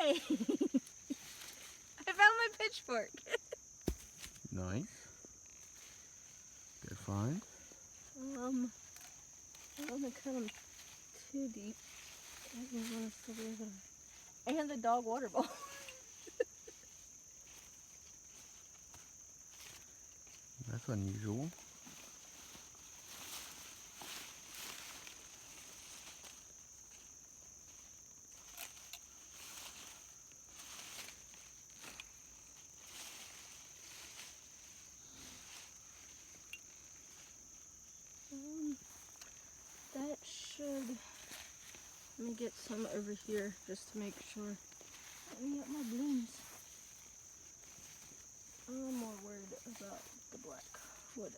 Yay! I found my pitchfork. Nice. Good find. I don't want to cut them too deep. I don't want to still be able to. And the dog water bowl. That's unusual. That should. Let me get some over here just to make sure. Let me get my blooms. I'm more worried about the black widows.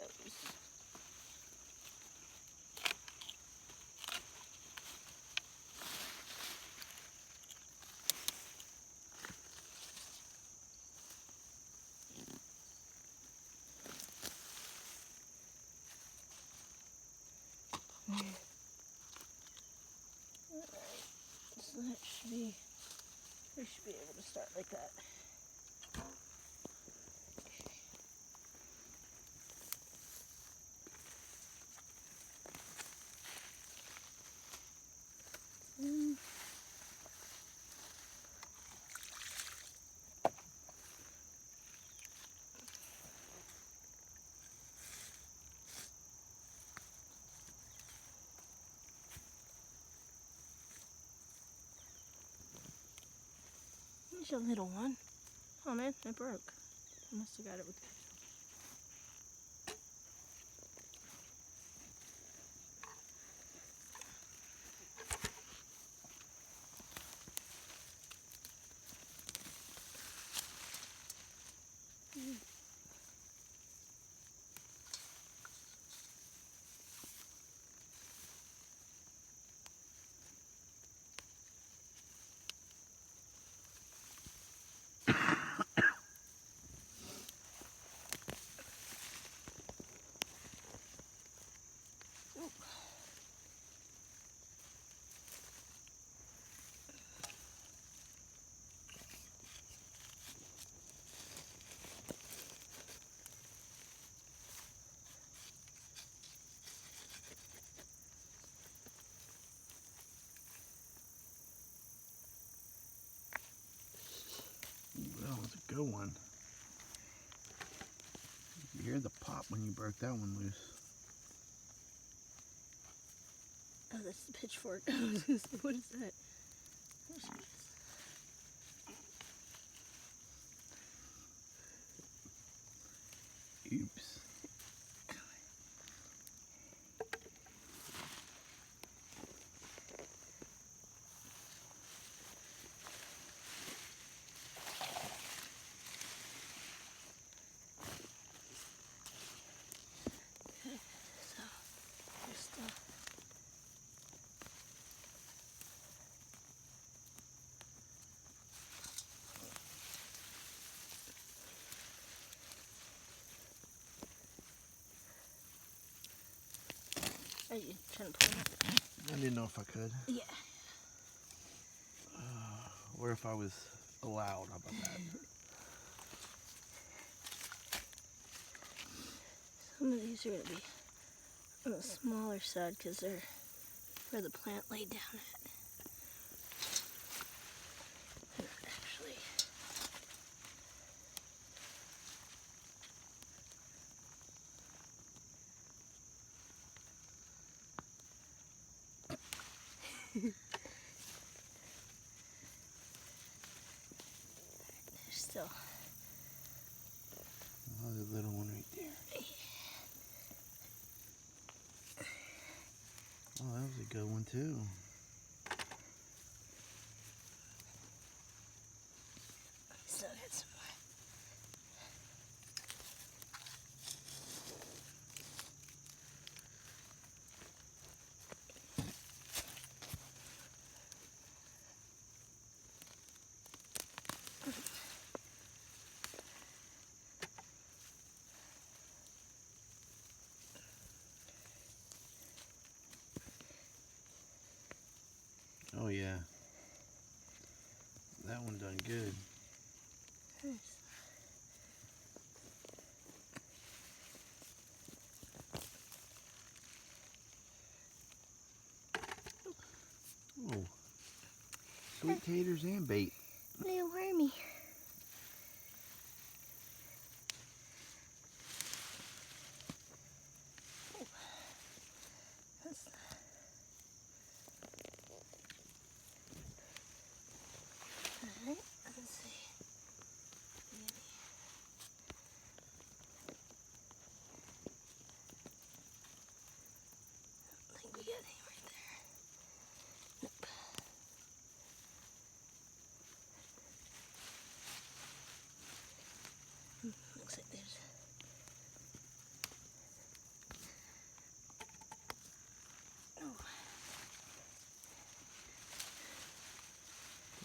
So that should be, we should be able to start like that. There's a little one. Oh man, it broke. I must have got it with the That was a good one. You hear the pop when you broke that one loose. oh, that's the pitchfork. I was gonna say, what is that? There she is. Oops. So, just are you trying to pull it? I didn't know if I could. Yeah. Or if I was allowed. How about that? Some of these are going to be on the smaller side because they're where the plant laid down at. They're not actually. They're still. Another little one right there. Oh, that was a good one too. Still got some more. good. Oh, sweet taters and bait. Little wormy. Alright, let's see. I think we got him right there. Nope. Looks like there's. Oh.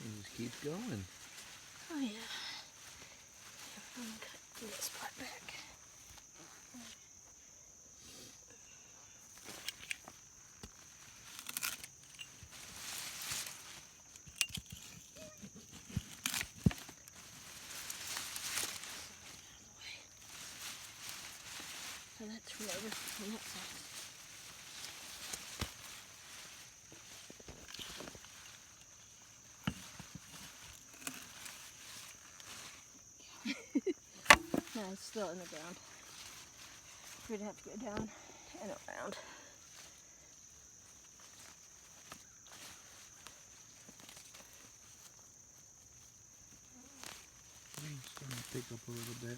It just keeps going. Oh yeah. I'm gonna cut this part back. So that's from over on that side. No, it's still in the ground. We're gonna have to go down and around. I'm starting to pick up a little bit.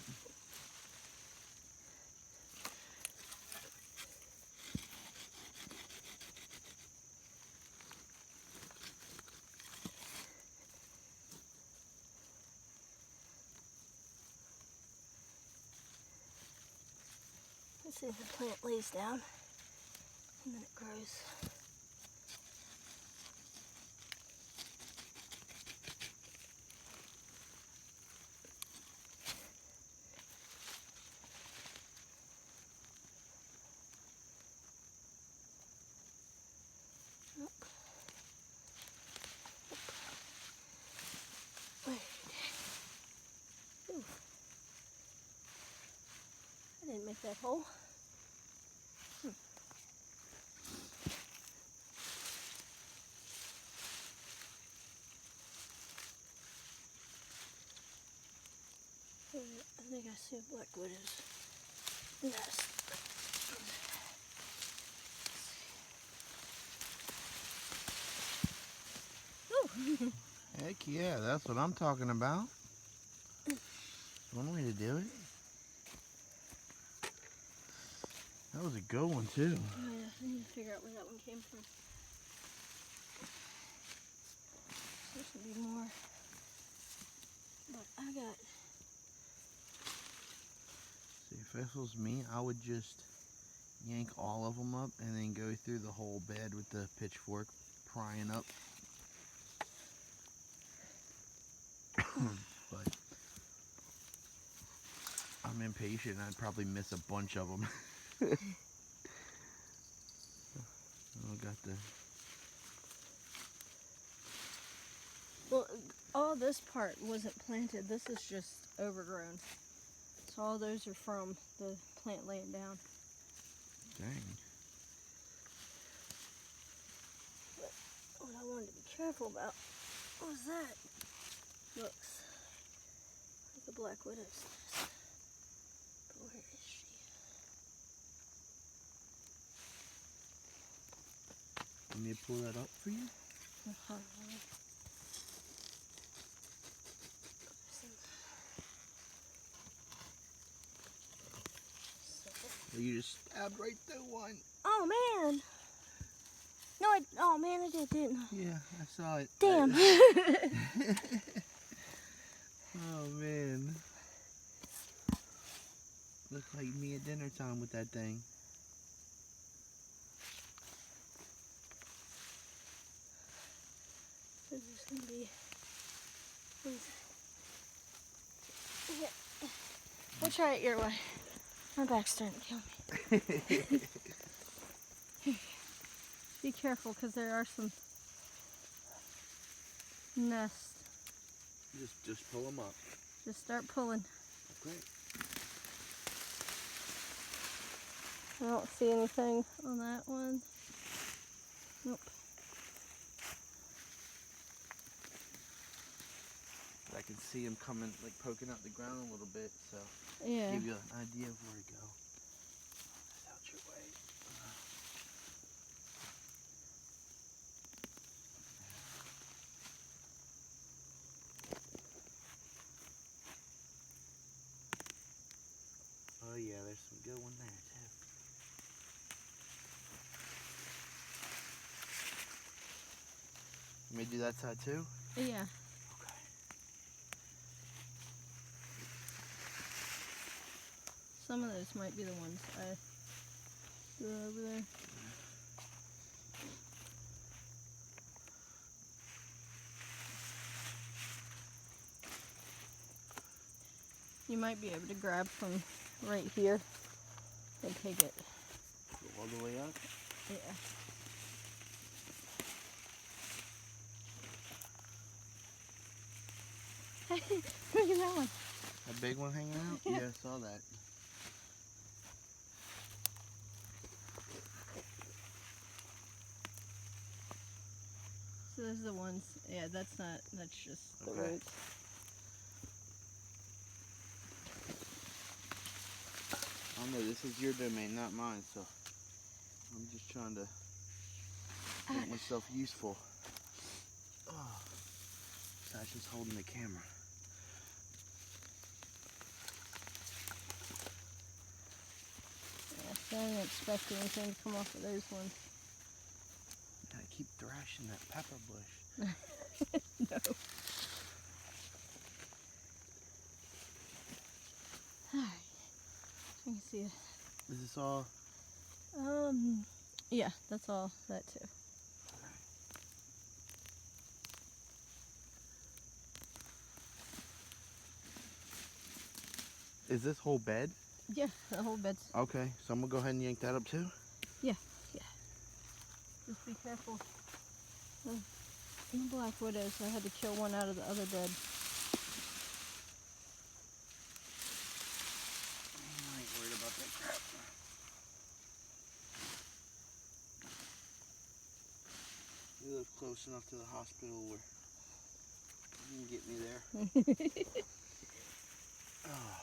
Let's see if the plant lays down and then it grows. Nope. Nope. Ooh. I didn't make that hole. I think I see a black widow's nest. Ooh. Heck yeah, that's what I'm talking about. One way to do it. That was a good one too. Oh yeah, I need to figure out where that one came from. There should be more. But I got. See, if this was me, I would just yank all of them up and then go through the whole bed with the pitchfork, prying up. But I'm impatient. I'd probably miss a bunch of them. I got the. Well, all this part wasn't planted. This is just overgrown. So all those are from the plant laying down. Dang. But what I wanted to be careful about was that. Looks like a black widow's nest. But where is she? Want me to pull that up for you? Uh-huh. You just stabbed right through one. Oh man! No, oh man, I didn't I? Yeah, I saw it. Damn. Oh man. Looks like me at dinner time with that thing. This is gonna be. Yeah. We'll try it your way. My back's starting to kill me. Be careful, because there are some nests. Just pull them up. Just start pulling. Okay. I don't see anything on that one. Nope. I can see them coming, like poking out the ground a little bit, so Yeah. give you an idea of where to go. That's out your way. Oh yeah, there's some good one there too. You may do that side too? Yeah. Okay. Some of those might be the ones I threw over there. You might be able to grab from right here and take it. Go all the way up? Yeah. Look at that one. A big one hanging out? Yeah. Yeah, I saw that. So those are the ones. Yeah, that's just the Okay. roots. I know this is your domain, not mine, so I'm just trying to make myself useful. Oh, Sasha's holding the camera. Yeah, so I didn't expect anything to come off of those ones. I keep thrashing that pepper bush. No. Alright. You can see it. Is this all? Yeah, that's all that too. Is this whole bed? Yeah, the whole bed's. Okay, so I'm gonna go ahead and yank that up too. Yeah. Just be careful. The black widows, I had to kill one out of the other bed. I ain't worried about that crap. We live close enough to the hospital where you can get me there. Oh.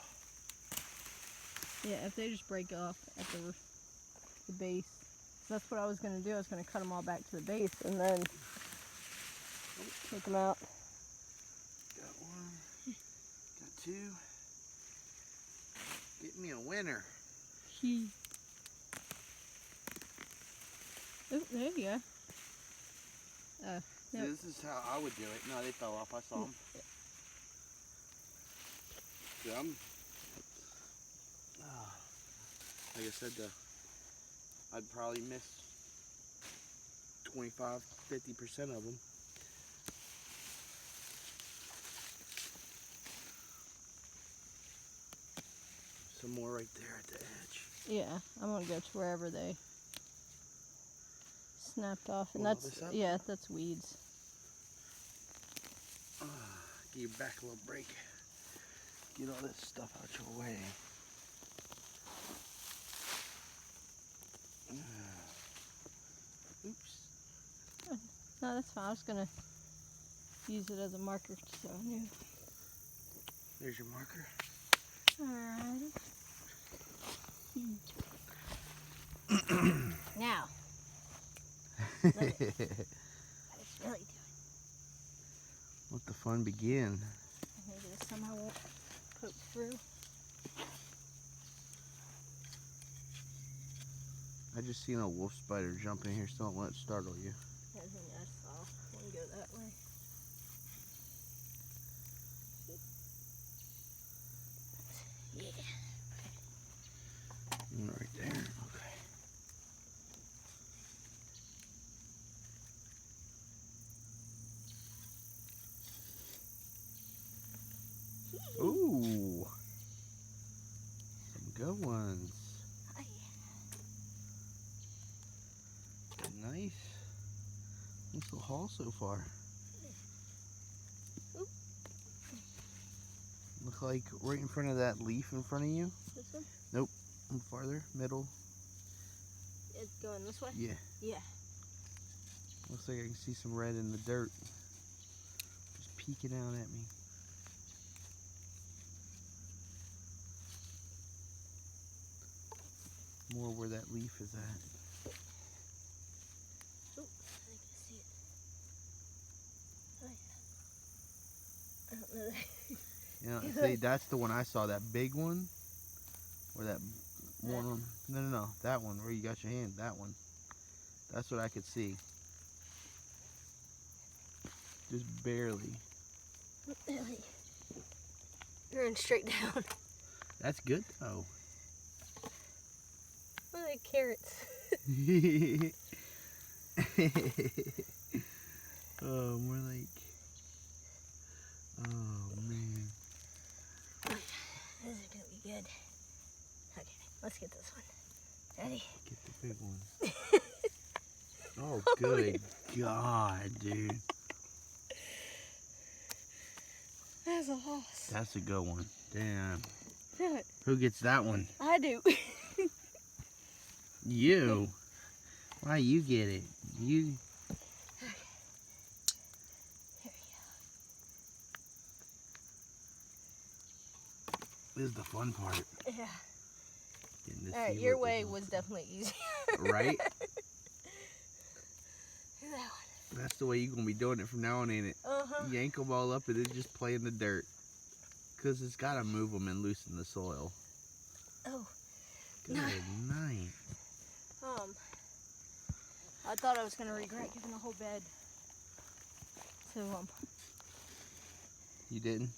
Yeah, if they just break off at the base. So that's what I was going to do. I was going to cut them all back to the base and then take them out. Got one. Got two. Get me a winner. Oh, there you go. See, this is how I would do it. No, they fell off. I saw them. Yeah, like I said, I'd probably miss 25–50% of them. Some more right there at the edge. Yeah, I'm going to go to wherever they snapped off. And Pull that's, this up? yeah, that's weeds. Give your back a little break. Get all this stuff out your way. Oops. No, that's fine. I was going to use it as a marker so I knew. There's your marker. Alright. Now. Look at what it's really doing. Let the fun begin. Maybe this time I won't poke through. I just seen a wolf spider jump in here, so don't let it startle you. I think I saw one go that way. Yeah. Right there. Okay. Ooh. Some good ones. Oh, yeah. Nice. Nice little haul so far. Oop. like right in front of that leaf in front of you. This one? Nope. Farther, middle. It's going this way? Yeah. Yeah. Looks like I can see some red in the dirt. Just peeking out at me. More where that leaf is at. Oh, I think I see it. Oh yeah. I don't know that. You know, see, that's the one I saw, that big one. Or that one on, no, that one where you got your hand, that one. That's what I could see. Just barely. Really? You're in straight down. That's good though. What are they, carrots? Oh, more like, oh man. This is gonna be good. Okay, let's get this one. Ready? Get the big one. Oh, good God, dude. That's a loss. That's a good one. Damn. Do it. Who gets that one? I do. You. Why you get it? You. Okay. Here This is the fun part. we go. Yeah. Getting to Alright, see your what way this was definitely easier. Right? That one. That's the way you're going to be doing it from now on, ain't it? Uh-huh. Yank them all up and then just play in the dirt. Because it's got to move them and loosen the soil. Oh. Good night. I thought I was going to regret giving the whole bed to You didn't?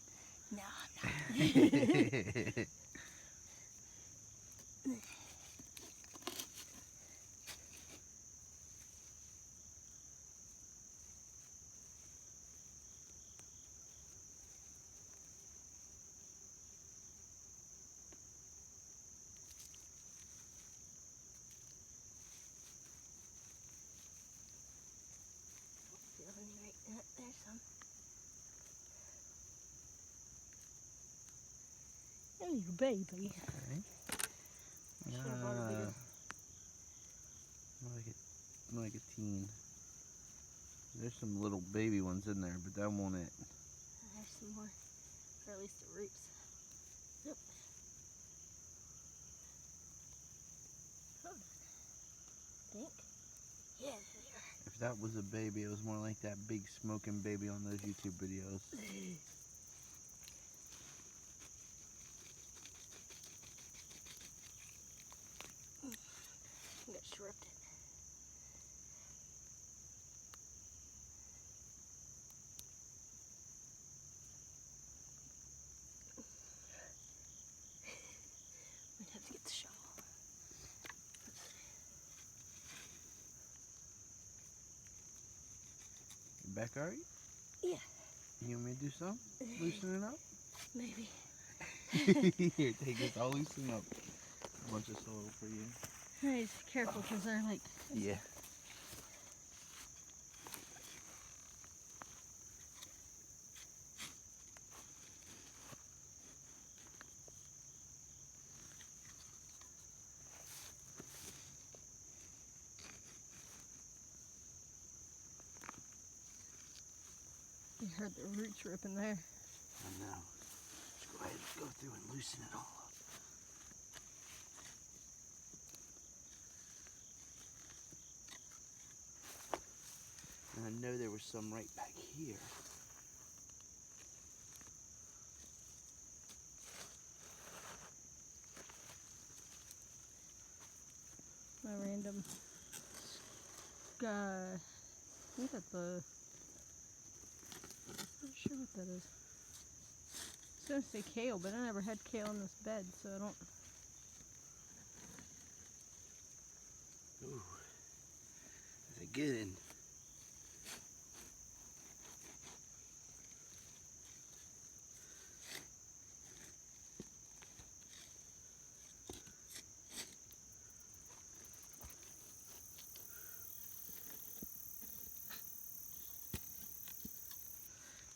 No, I'm not. There's some. Hey, you baby. Okay. Should've brought a bigger. More like a teen. There's some little baby ones in there, but that won't it. There's some more, or at least the roots. Yep. Hold on. Think? Yeah, there they are. If that was a baby, it was more like that big smoking baby on those YouTube videos. I got stripped it. Might have to get the shovel. You back alright? Yeah. You want me to do some? Loosen it up? Maybe. Here, take this. I'll loosen up a bunch of soil for you. Hey, just careful because they're like. Yeah. You heard the roots ripping there. I know. Let's go ahead and go through and loosen it all up. And I know there was some right back here. My random guy. I think that's the. I'm not sure what that is. I was gonna say kale, but I never had kale in this bed, so I don't. Ooh, that's a good one.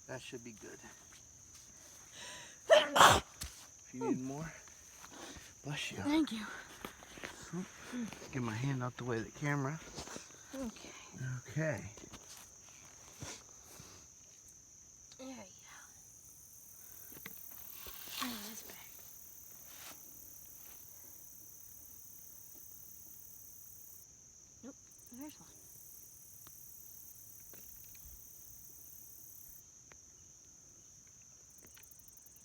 That should be good. You need more? Bless you. Thank you. Get my hand out the way of the camera. Okay. Okay. There you go. Oh, that's back. Nope, there's one.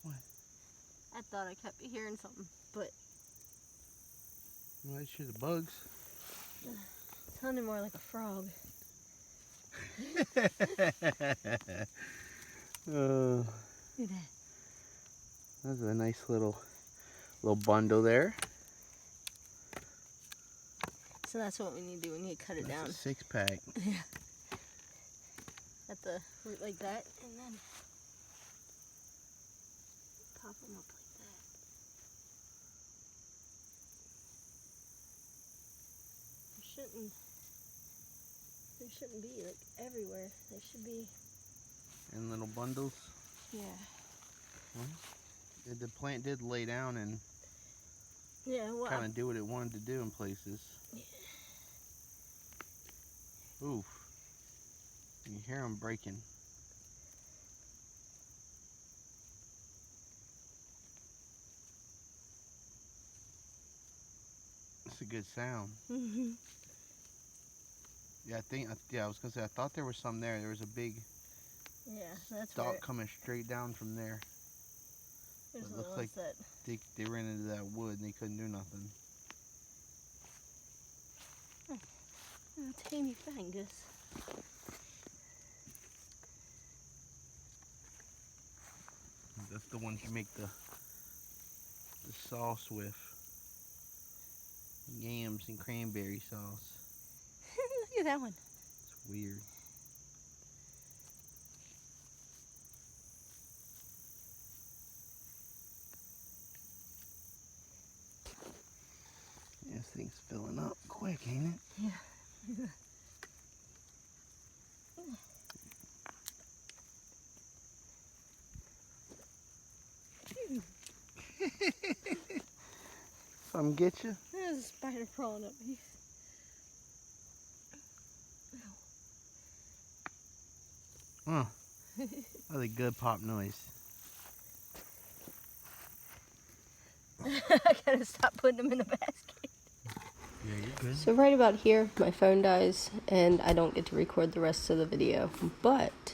What? I thought I kept hearing something, but Well, it's sure the bugs. it sounded more like a frog. Oh, Look at that. that's a nice little bundle there. So that's what we need to do. We need to cut it down. That's a 6-pack. Yeah. At the root like that, and then pop them up like that. They shouldn't be like everywhere. They should be. In little bundles. Yeah. Well, the plant did lay down and Yeah. Well. kind of do what it wanted to do in places. Yeah. Oof. You hear them breaking. It's a good sound. Mhm. Yeah, I was gonna say, I thought there was some there. There was a big Yeah. That's stalk where coming straight down from there. there's It the looks ones like that. they ran into that wood and they couldn't do nothing. Oh, tiny fungus. That's the ones you make the sauce with. Yams and cranberry sauce. Look at that one. It's weird. This thing's filling up quick, ain't it? Yeah. Something get you? There's a spider crawling up me. Huh. That's a good pop noise. I gotta stop putting them in the basket. Yeah, you're good. So right about here, my phone dies, and I don't get to record the rest of the video. But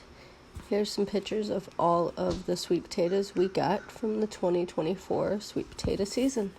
here's some pictures of all of the sweet potatoes we got from the 2024 sweet potato season.